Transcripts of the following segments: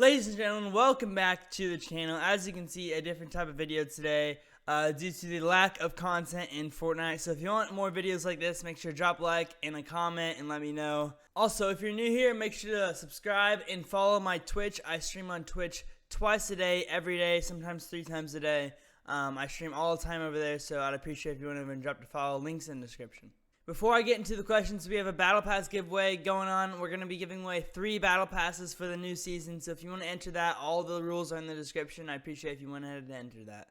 Ladies and gentlemen, welcome back to the channel. As you can see, a different type of video today due to the lack of content in Fortnite. So if you want more videos like this, make sure to drop a like and a comment and let me know. Also, if you're new here, make sure to subscribe and follow my Twitch. I stream on Twitch twice a day, every day, sometimes 3 times a day. I stream all the time over there, so I'd appreciate if you went over and dropped a follow. Links in the description. Before I get into the questions, we have a Battle Pass giveaway going on. We're going to be giving away 3 Battle Passes for the new season. So if you want to enter that, all the rules are in the description. I appreciate if you went ahead and enter that.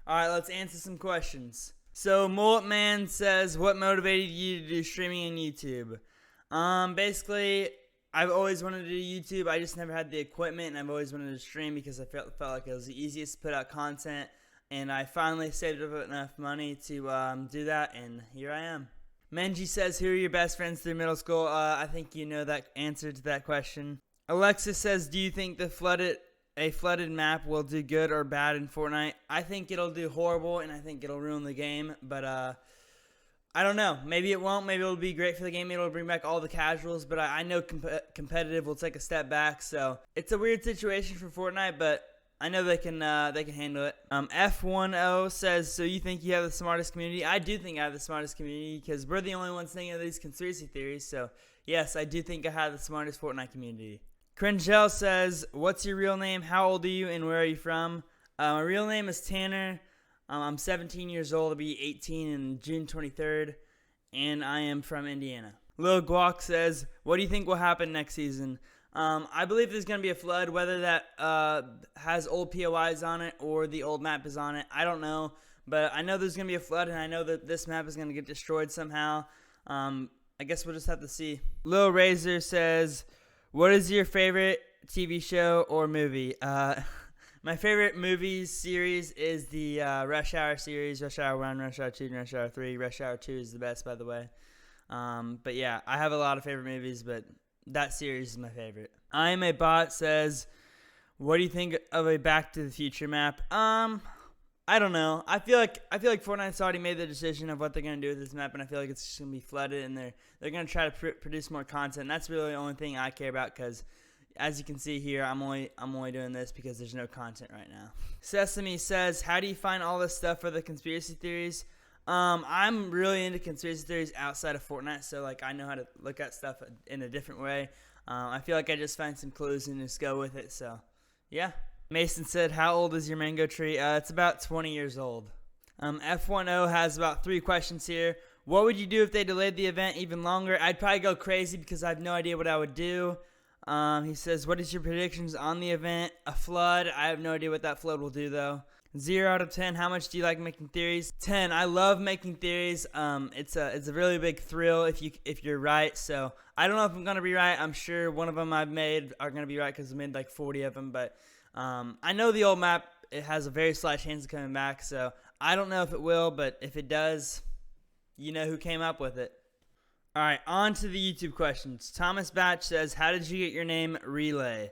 Alright, let's answer some questions. So Mullet Man says, what motivated you to do streaming on YouTube? Basically, I've always wanted to do YouTube. I just never had the equipment, and I've always wanted to stream because I felt like it was the easiest to put out content. And I finally saved up enough money to do that, and here I am. Menji says, who are your best friends through middle school? I think you know that answer to that question. Alexis says, do you think a flooded map will do good or bad in Fortnite? I think it'll do horrible, and I think it'll ruin the game. But I don't know. Maybe it won't. Maybe it'll be great for the game. Maybe it'll bring back all the casuals. But I know competitive will take a step back. So it's a weird situation for Fortnite, but I know they can handle it. F10 says, so you think you have the smartest community? I do think I have the smartest community because we're the only ones thinking of these conspiracy theories. So, yes, I do think I have the smartest Fortnite community. Cringel says, what's your real name? How old are you and where are you from? My real name is Tanner. I'm 17 years old. I'll be 18 on June 23rd. And I am from Indiana. Lil Guac says, what do you think will happen next season? I believe there's going to be a flood, whether that has old POIs on it or the old map is on it. I don't know, but I know there's going to be a flood, and I know that this map is going to get destroyed somehow. I guess we'll just have to see. Lil Razor says, what is your favorite TV show or movie? My favorite movie series is the Rush Hour series, Rush Hour 1, Rush Hour 2, and Rush Hour 3. Rush Hour 2 is the best, by the way. But yeah, I have a lot of favorite movies, but that series is my favorite. I Am a Bot says, what do you think of a Back to the Future map? I don't know. I feel like Fortnite's already made the decision of what they're gonna do with this map, and I feel like it's just gonna be flooded, and they're gonna try to produce more content. And that's really the only thing I care about, because as you can see here, I'm only doing this because there's no content right now. Sesame says, how do you find all this stuff for the conspiracy theories? I'm really into conspiracy theories outside of Fortnite, so like I know how to look at stuff in a different way. I feel like I just find some clues and just go with it, so yeah. Mason said, how old is your mango tree? It's about 20 years old. F10 has about 3 questions here. What would you do if they delayed the event even longer? I'd probably go crazy because I have no idea what I would do. He says, what is your predictions on the event? A flood. I have no idea what that flood will do, though. 0 out of 10, how much do you like making theories? 10, I love making theories. It's a really big thrill if you're right. So I don't know if I'm gonna be right. I'm sure one of them I've made are gonna be right because I made like 40 of them. But I know the old map, it has a very slight chance of coming back. So I don't know if it will, but if it does, you know who came up with it. All right, on to the YouTube questions. Thomas Batch says, how did you get your name Relay?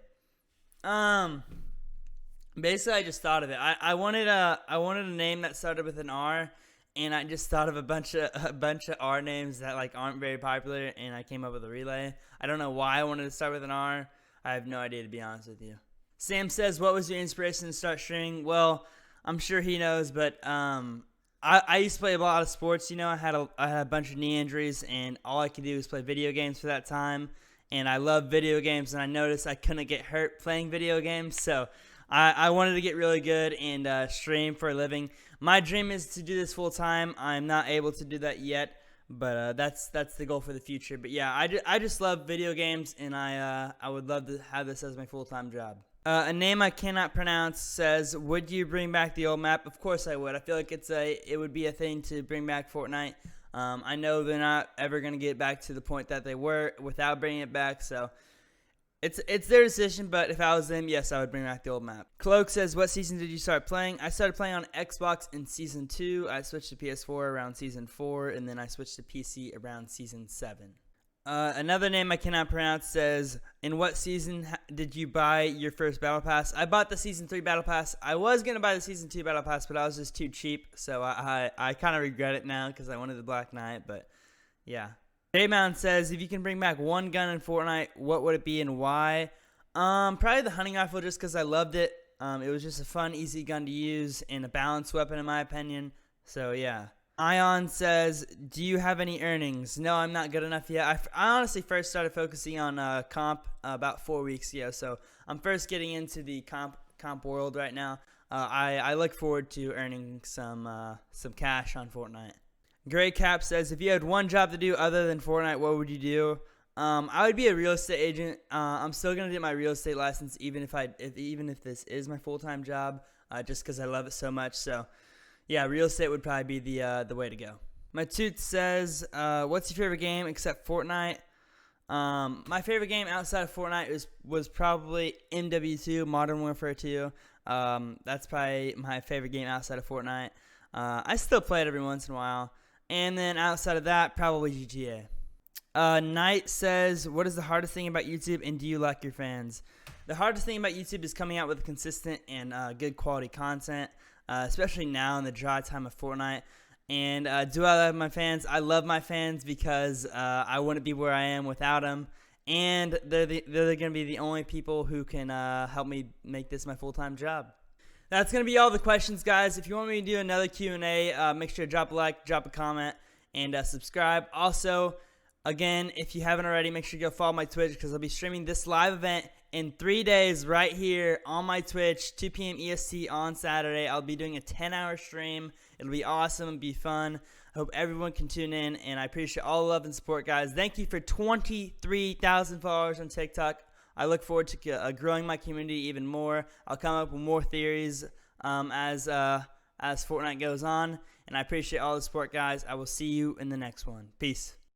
Basically, I just thought of it. I wanted a name that started with an R, and I just thought of a bunch of R names that like aren't very popular, and I came up with a Relay. I don't know why I wanted to start with an R. I have no idea, to be honest with you. Sam says, what was your inspiration to start streaming? Well, I'm sure he knows, but I used to play a lot of sports. You know, I had a bunch of knee injuries, and all I could do was play video games for that time. And I love video games, and I noticed I couldn't get hurt playing video games, so I wanted to get really good and stream for a living. My dream is to do this full time. I'm not able to do that yet, but that's the goal for the future. But yeah, I just love video games, and I would love to have this as my full-time job. A name I cannot pronounce says, would you bring back the old map? Of course I would. I feel like it would be a thing to bring back Fortnite. I know they're not ever going to get back to the point that they were without bringing it back, so it's their decision, but if I was them, yes, I would bring back the old map. Cloak says, what season did you start playing? I started playing on Xbox in Season 2. I switched to PS4 around Season 4, and then I switched to PC around Season 7. Another name I cannot pronounce says, in what season did you buy your first Battle Pass? I bought the Season 3 Battle Pass. I was going to buy the Season 2 Battle Pass, but I was just too cheap, so I kind of regret it now because I wanted the Black Knight, but yeah. J-Mound says, if you can bring back one gun in Fortnite, what would it be and why? Probably the hunting rifle just because I loved it. It was just a fun, easy gun to use and a balanced weapon in my opinion. So yeah. Ion says, do you have any earnings? No, I'm not good enough yet. I honestly first started focusing on comp about 4 weeks ago, so I'm first getting into the comp world right now. I look forward to earning some cash on Fortnite. Gray Cap says, if you had one job to do other than Fortnite, what would you do? I would be a real estate agent. I'm still gonna get my real estate license even if this is my full-time job, just because I love it so much. So. Yeah, real estate would probably be the way to go. My Tooth says, what's your favorite game except Fortnite? My favorite game outside of Fortnite was probably MW2, Modern Warfare 2. That's probably my favorite game outside of Fortnite. I still play it every once in a while. And then outside of that, probably GTA. Knight says, what is the hardest thing about YouTube and do you like your fans? The hardest thing about YouTube is coming out with consistent and good quality content. Especially now in the dry time of Fortnite. And do I love my fans? I love my fans because I wouldn't be where I am without them. And they're going to be the only people who can help me make this my full-time job. That's going to be all the questions, guys. If you want me to do another Q&A, make sure to drop a like, drop a comment, and subscribe. Also, again, if you haven't already, make sure you go follow my Twitch because I'll be streaming this live event in 3 days right here on my Twitch, 2 p.m. EST on Saturday. I'll be doing a 10-hour stream. It'll be awesome. It'll be fun. I hope everyone can tune in, and I appreciate all the love and support, guys. Thank you for 23,000 followers on TikTok. I look forward to growing my community even more. I'll come up with more theories as Fortnite goes on, and I appreciate all the support, guys. I will see you in the next one. Peace.